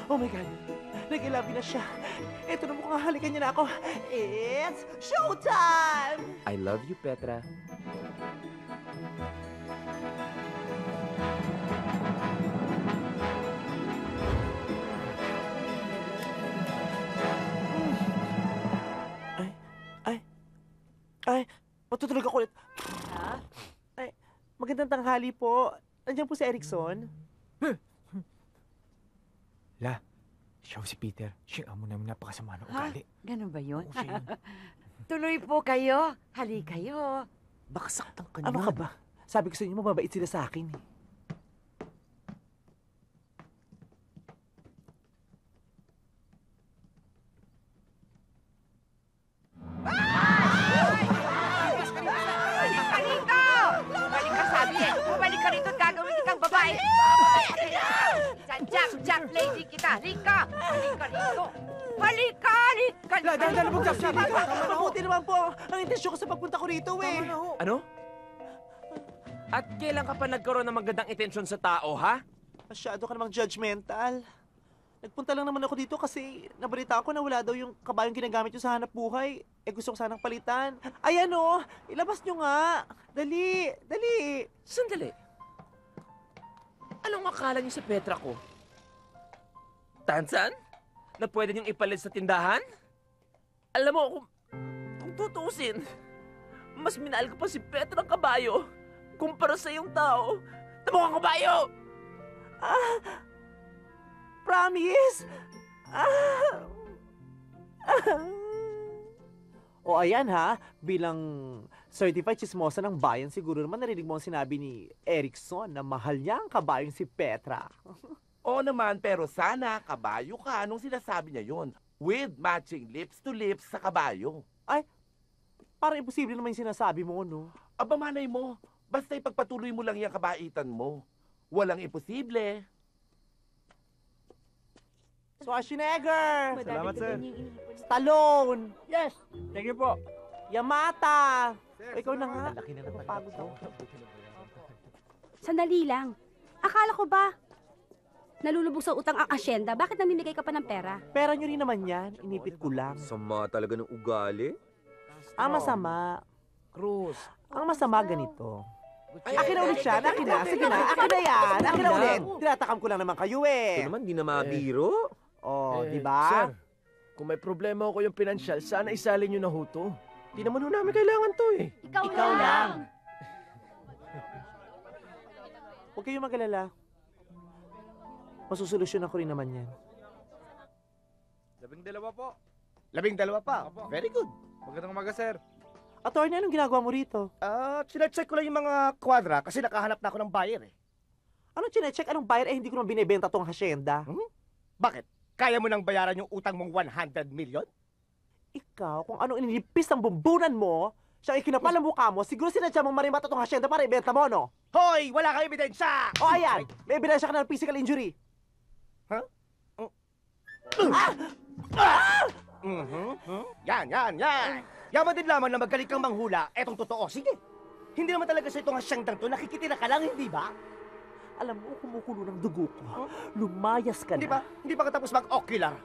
Oh my God. Nag-ilabi na siya. Ito na mukhang halikan niya na ako. It's showtime! I love you, Petra. Ay, matutulog ako ulit. Ha? Ay, magandang tanghali po. Nandiyan po si Erickson. La, siya si Peter. Siya amo namin napakasama ng Ha? ugali. Ganun ba yun? Oo, siya yun. Tuloy po kayo. Hali kayo. Baka saktan ka Ano ka ba? Sabi ko sa inyo, mababait sila sa akin. Balik ka rito! Bumalik ka, sabi eh. Bumalik ka rito at gagawin kitang babae. Jack, lady kita. Halika! Halika rito. Halika! Halika! Dahil mo siya. Mabuti naman po. Ang intensyon ko sa pagpunta ko rito eh. Ano? At kailan ka pa nagkaroon ng magandang intensyon sa tao, ha? Masyado ka namang judgmental. Nagpunta lang naman ako dito kasi nabalitaan ko na wala daw yung kabayong ginagamit nyo sa hanap buhay. Eh gusto ko sanang palitan. Ayan o! Ilabas nyo nga! Dali! Dali! Sandali. Anong akala niyo sa Petra ko? Tansan? Na pwede niyong ipalit sa tindahan? Alam mo, kung tutusin, mas minahal ko pa si Petra ng kabayo kumpara sa iyong tao na mukhang kabayo! Promise! O ayan ha, bilang certified chismosa ng bayan, siguro naman narinig mo ang sinabi ni Erickson na mahal niya ang kabayong si Petra. Oo naman, pero sana kabayo ka nung sinasabi niya yun. With matching lips to lips sa kabayo. Parang imposible naman yung sinasabi mo, no? Aba manay mo, basta ipagpatuloy mo lang yung kabaitan mo. Walang imposible. Schwarzenegger! Salamat, sir. Stallone! Yes! Thank you po. Yamata! O, ikaw na nga. Laki na Napapagod ako. Sandali lang. Akala ko ba nalulubog sa utang ang asyenda? Bakit namimigay ka pa ng pera? Pera nyo rin naman yan. Inipit ko lang. Sama talaga ng ugali. Ang masama. Cruz. Ang masama ganito. Akin na ulit siya. Akin na. Sige na. Akin na yan. Akin na ulit. Tinatakam ko lang naman kayo eh. Ito naman, di na mabiro. Oh, di Sir, ba? kung may problema ako yung pinansyal, sana isali nyo na ho to. Di naman ho namin kailangan to eh. Ikaw lang. Huwag kayong mag-alala. Masusolusyonan ko rin naman yan. 12 po. 12 pa. Opo. Very good. Magandang umaga, sir. Attorney, anong ginagawa mo rito? Sinecheck ko lang yung mga kwadra kasi nakahanap na ako ng buyer eh. Anong chinecheck? Anong buyer? Eh, hindi ko naman binibenta tong hasyenda. Bakit? Kaya mo nang bayaran yung utang mong 100 million? Ikaw, kung anong inilipis ng bumbunan mo, siya ikinapal ang mukha mo, siguro sinadya mong marimata tong hasyenda para ibenta mo, no? Hoy! Wala kang ebidensya! O ayan, may ebidensya ka na ng physical injury. Yan. Yaman din lamang na magaling kang manghula. Etong totoo. Sige. Hindi naman talaga sa itong hasyendang to. Nakikitira ka lang, hindi ba? Alam mo, kumukulo ng dugo ko. Lumayas ka Hindi na. ba? Hindi ba katapos mag-ocular?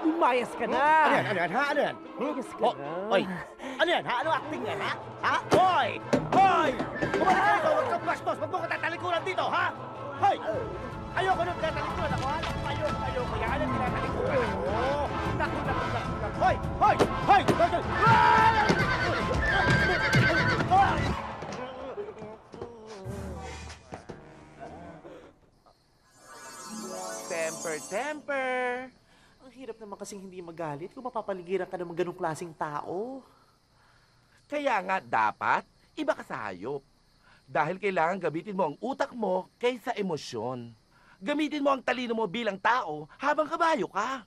Lumayas ka na! Ano yan? Ano yan? Lumayas ka Oh, na. Oy! Ano yan? Ha? Ano acting yan, ha? Ha? Hoy! Hoy! Bumalik ka rito! Huwag kang bastos! Huwag mo ko tatalikuran dito, ha? Hoy! Ayoko nung tatalikuran ako, ha? Ayoko yan ang tinatalikuran ako. Naku. Hoy! Hoy! Hoy! Temper. Ang hirap naman kasing hindi magalit kung mapapaligiran ka ng ganong klaseng tao. Kaya nga dapat, iba ka sa hayop. Dahil kailangan gamitin mo ang utak mo kaysa emosyon. Gamitin mo ang talino mo bilang tao habang kabayo ka.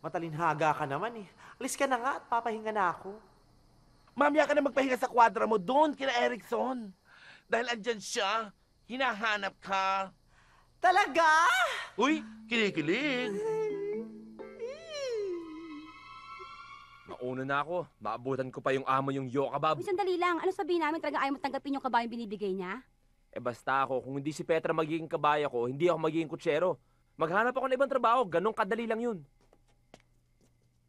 Matalinhaga ka naman eh. Alis ka na nga at papahinga na ako. Mamaya ka na magpahinga sa kwadra mo doon kina Erickson. Dahil andyan siya, hinahanap ka. Talaga? Uy, kinikilig. Nauna na ako. Maabutan ko pa yung amo yung Yokabab. Uy, sandali lang. Ano sabihin namin talaga ayaw mo tanggapin yung kabayong binibigay niya? Eh basta ako, kung hindi si Petra magiging kabaya ko, hindi ako magiging kutsero. Maghanap ako ng ibang trabaho. Ganong kadali lang yun.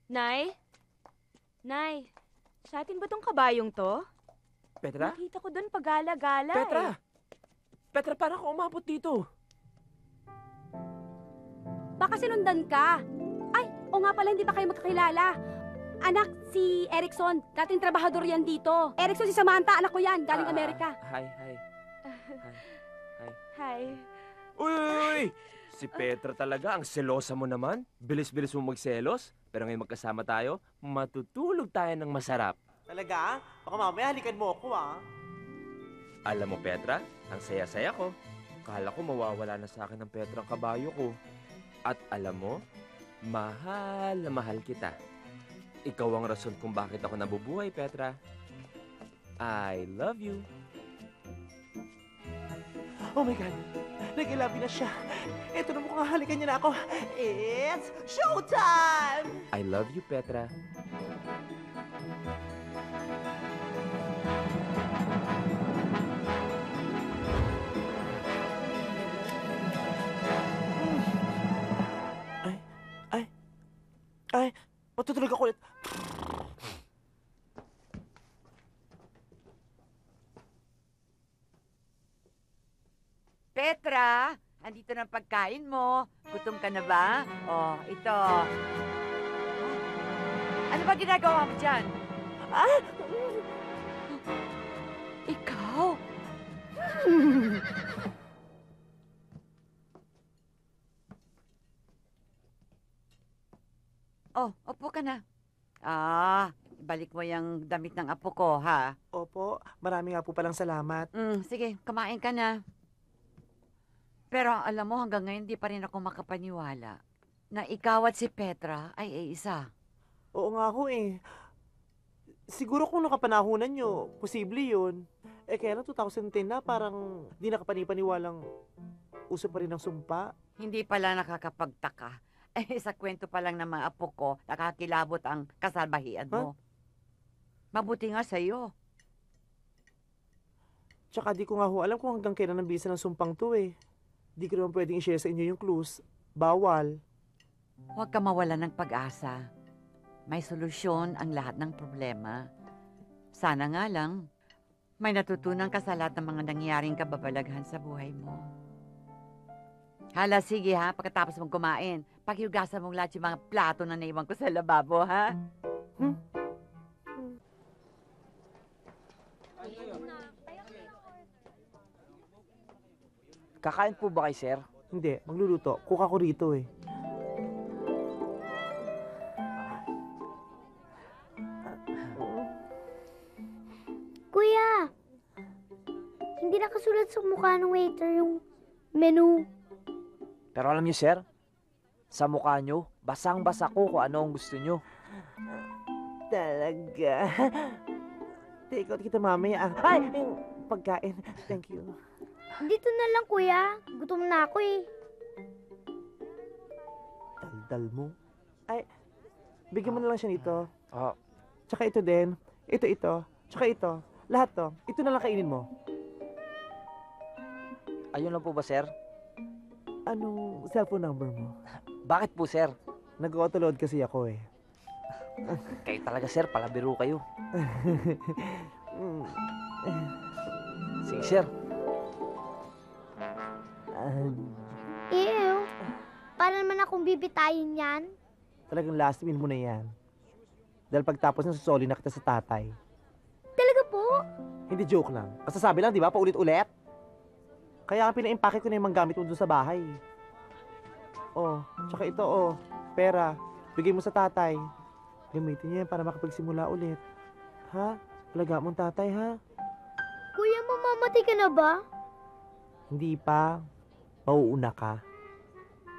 Nay? Nay, sa atin ba tong kabayong to? Petra? Nakita ko doon pagala-gala Petra! eh. Petra, para ka umabot dito. Baka sinundan ka. Ay, o nga pala, hindi pa kayo magkakilala. Anak, si Erickson. Dating trabahador yan dito. Erickson, si Samantha. Anak ko yan. Galing Amerika. Hi. Hi. Uy! Si Petra talaga, ang selosa mo naman. Bilis-bilis mo magselos. Pero ngayon magkasama tayo, matutulog tayo ng masarap. Talaga? Baka mamaya halikan mo ako, ah. Alam mo, Petra, ang saya-saya ko. Kala ko mawawala na sa akin ang Petra ang kabayo ko. At alam mo, mahal na mahal kita. Ikaw ang rason kung bakit ako nabubuhay, Petra. I love you. Oh my God. Nag-ilabi na siya. Ito na mukhang halikan niya na ako. It's showtime! I love you, Petra. Ay, matutulog ako ulit. Petra, andito na ang pagkain mo. Gutom ka na ba? Oh, ito. Oh. Ano ba ginagawa mo dyan? Ah! Ikaw? Oh, upo ka na. Balik mo yung damit ng apo ko, ha? Opo, marami nga po palang salamat. Sige, kumain ka na. Pero alam mo, hanggang ngayon di pa rin ako makapaniwala na ikaw at si Petra ay isa. Oo nga ho eh. Siguro kung nakapanahunan nyo, posible yun. Eh kaya na 2010 na, parang di nakapanipaniwalang uso pa rin ang sumpa. Hindi pala nakakapagtaka. Sa kwento pa lang ng mga apo ko, nakakilabot ang kasalbahian mo. Mabuti nga sa'yo. Tsaka di ko nga ho alam kung hanggang kailan ang bisa ng sumpang to eh. Di ko naman pwedeng i-share sa inyo yung clues. Bawal. Huwag ka mawala ng pag-asa. May solusyon ang lahat ng problema. Sana nga lang, may natutunan ka sa lahat ng mga nangyaring kababalaghan sa buhay mo. Hala, sige ha, pagkatapos mong kumain, pakiugasan mong lahat yung mga plato na naiwan ko sa lababo, ha? Kakain po ba kay sir? Hindi, magluluto. Kuka ko rito eh. Kuya, hindi nakasulat sa mukha ng waiter yung menu. Pero alam niyo sir, sa mukha niyo, basang-basa ko kung ano ang gusto niyo. Talaga. Take out kita mamaya. Ay, yung pagkain. Thank you. Dito na lang kuya, gutom na ako eh. Daldal mo. Ay, bigyan mo na lang siya nito. Oh, Tsaka ito din. Ito. Tsaka ito. Lahat to. Ito na lang kainin mo. ayun lang po ba sir? Anong cellphone number mo? Bakit po sir? Nag-autoload kasi ako eh. Kayo talaga sir, palabiro kayo. Sige sir. Ew, para naman akong bibitayin yan. Talagang last meal mo na yan. Dahil pagtapos na susoli na kita sa tatay. Talaga po? Hindi joke lang. Kasasabi lang, di ba? Paulit-ulit. Kaya nga pinaimpake ko na yung mga gamit mo doon sa bahay. Oh, tsaka ito oh. Pera. Bigay mo sa tatay. Gamitin niya yan para makapagsimula ulit. Ha? Alaga mong tatay, ha? Kuya, mamamatay ka na ba? Hindi pa. Mauuna ka.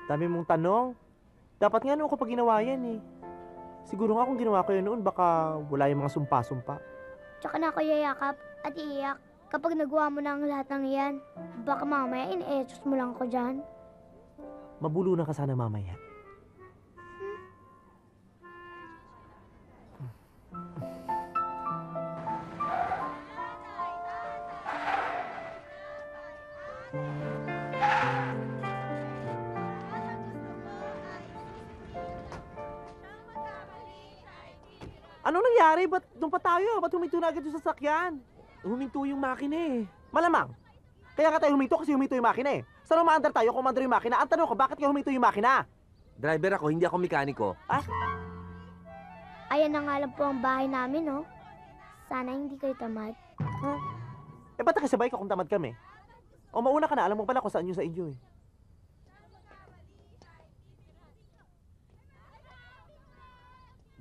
Dami mong tanong. Dapat nga noon ko pa ginawa yan eh. Siguro nga kung ginawa ko yun noon, baka wala yung mga sumpa-sumpa. Tsaka na ako yayakap at iiyak kapag nagawa mo na ang lahat ng iyan. Baka mamaya in-etos mo lang ako dyan. Mabulo na ka sana mamaya. Anong nangyari? Ba't doon pa tayo? Ba't huminto na agad yung sasakyan? Huminto yung makina eh. Malamang. Kaya nga tayo huminto kasi huminto yung makina eh. Saan umaandar tayo kung umaandar yung makina? Ang tanong ko, bakit kaya huminto yung makina? Driver ako, hindi ako mekaniko. Ayan na nga lang po ang bahay namin, no? Sana hindi kayo tamad. Eh, ba't nakisabay ka kung tamad kami? O mauna ka na, alam mo pala kung saan yung sa inyo eh.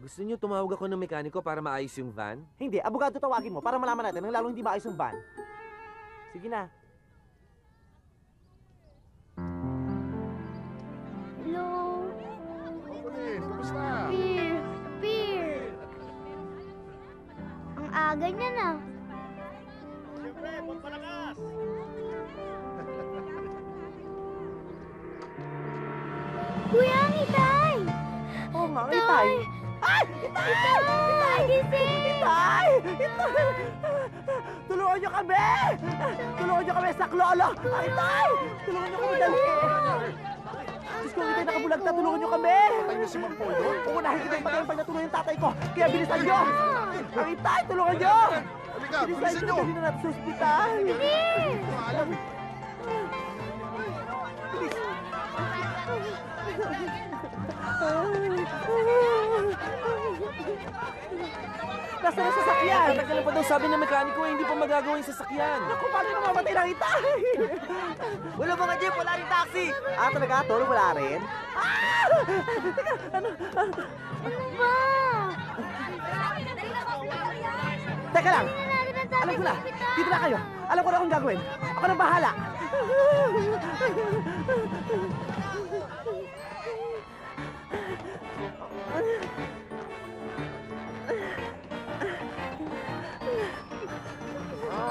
Gusto niyo tumawag ako ng mekaniko para maayos yung van? Hindi, abogado tawagin mo para malaman natin ang lalong hindi maayos yung van. Sige na. Hello? Pauline, kumusta? Beer! Beer! Ang aga niya na. Siyempre, pagpalakas! Kuya, ang itay! Oo nga, itay! Ay! Itay! Itay, gising! Itay! Itay! Tulungan niyo kami! Tulungan niyo kami sa klolo! Ay, itay! Tulungan niyo kami dali! Diyos ko, itay nakabulagta, tulungan niyo kami! Patay na si Mang Poldo? Uunahin kita yung patayin pag natuloy yung tatay ko! Kaya bilisan niyo! Ang itay, tulungan niyo! Halika, bilisan nyo! Dali na natin sa ospital! Maalam eh. Nasaan ang sasakyan? Tagal pa daw sabi ng mekaniko eh, hindi pa magagawa yung sasakyan. Naku, paano namamatay ng itay? Wala mga jeep, wala rin taxi! Ah, talaga? Tolo, wala rin? Ano ba? Teka lang! Natin ang Alam tatay ko na! sa ospital. Dito na kayo! Alam ko na akong gagawin! Ako na bahala!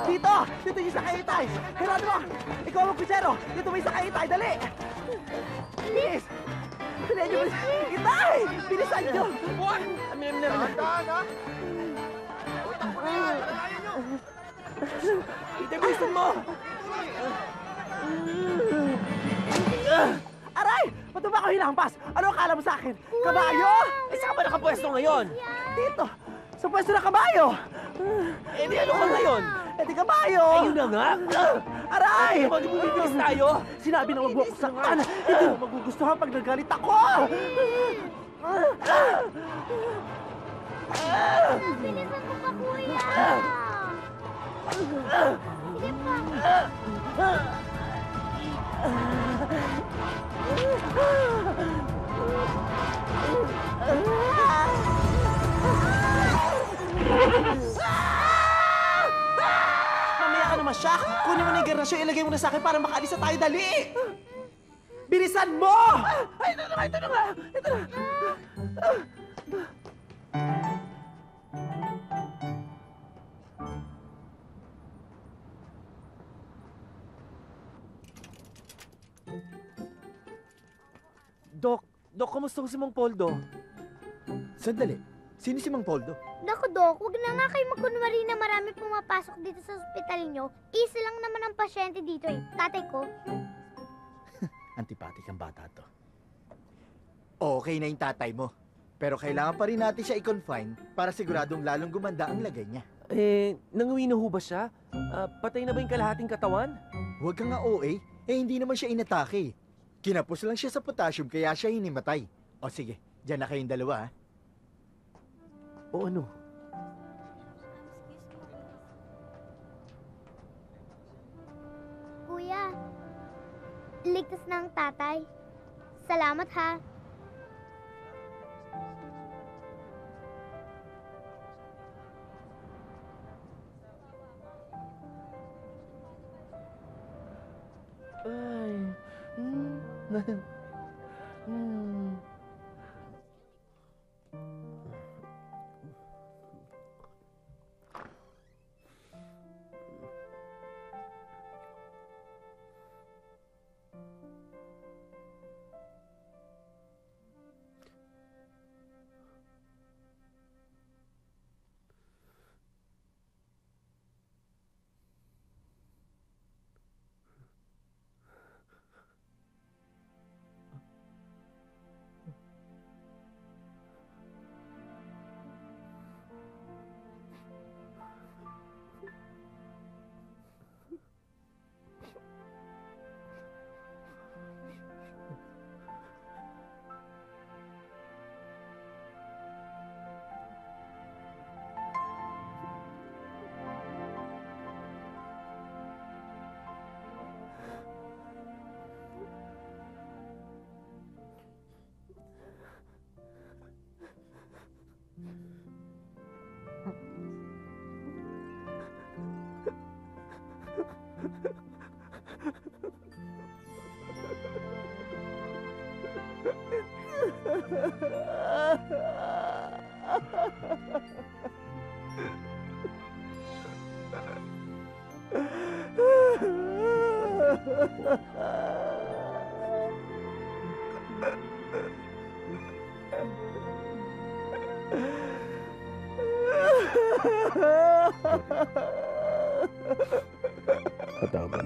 Dito! Dito yung sakay itay! Geronimo! Ikaw ang kutsero! Dito may sakay itay! Dali! Bilis! Bilisan niyo! Itay! Bilisan niyo! Dahan-dahan, ha? Itay, bilisan mo! Aray! Ba't ba ako hinampas? Ano akala mo sa akin? Kabayo? Eh, saan ka ba nakapwesto ngayon? Dito! Sa pwesto ng kabayo! Eh, di ano ka ngayon? Eh di kabayo! Ayun na nga! Aray! Ano ba, di bumibilis tayo? Sinabi na wag mo ako saktan! Hindi mo magugustuhan pag nagalit ako! Bilisan mo pa, kuya! Sige pa! Mamaya ka naman siya! Kunin mo na yung garnasyon, ilagay mo na sa akin para makaalis na tayo, dali! Bilisan mo! Ay, ito na nga, ito na nga! Ito na! Dok, kamusta ko si Mang Poldo? Sandali, sino si Mang Poldo? Naku, Dok, huwag na nga kayo magkunwari na marami pumapasok dito sa ospital niyo. Isa lang naman ang pasyente dito eh. Tatay ko. Antipatik ang bata to. Okay na yung tatay mo. Pero kailangan pa rin natin siya i-confine para siguradong lalong gumanda ang lagay niya. Eh, nanguwi na ho ba siya? Patay na ba yung kalahating katawan? Huwag ka nga OA, hindi naman siya inatake. Kinapos lang siya sa potassium kaya siya hinimatay. O sige, dyan na kayong dalawa ha. O ano? Kuya, ligtas na ang tatay. Salamat ha. Ay. Patama.